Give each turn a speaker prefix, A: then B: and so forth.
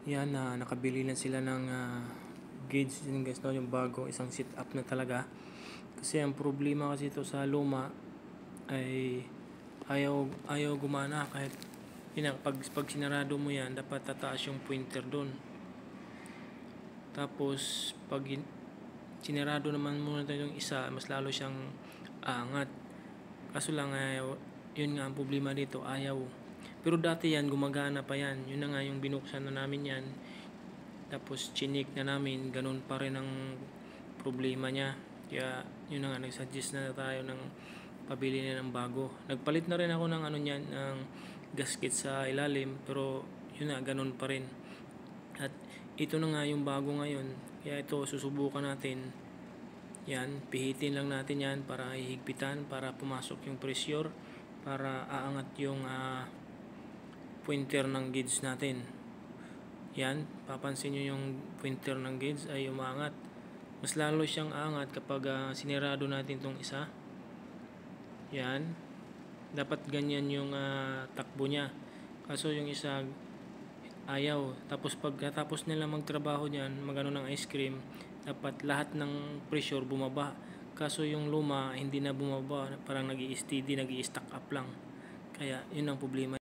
A: Yan na nakabili na sila ng gauge din guys, no? Yung bago, isang sit up na talaga. Kasi ang problema kasi ito sa luma ay ayaw gumana kahit pag sinarado mo yan, dapat tataas yung pointer doon. Tapos pag sinarado naman muna yung isa, mas lalo siyang aangat. Kaso lang yun nga ang problema dito, ayaw. Pero dati yan, gumagana pa yan. Yun na nga yung binuksan na namin yan. Tapos chinik na namin, ganun pa rin ang problema niya. Kaya yun na nga, nagsuggest na tayo ng pabili na ng bago. Nagpalit na rin ako ng niyan, ng gasket sa ilalim, pero yun na, ganun pa rin. At ito na nga yung bago ngayon. Kaya ito, susubukan natin. Yan, pihitin lang natin yan para hihigpitan, para pumasok yung pressure, para aangat yung pointer ng gauge natin. Yan, papansin nyo yung pointer ng gauge ay umangat. Mas lalo siyang aangat kapag sinirado natin tong isa. Yan, dapat ganyan yung takbo niya. Kaso yung isa ayaw. Tapos pagkatapos nila magtrabaho niyan, magano ng ice cream, dapat lahat ng pressure bumaba. Kaso yung luma hindi na bumaba, parang nag-i-steady, nag-i-stack up lang. Kaya yun ang problema.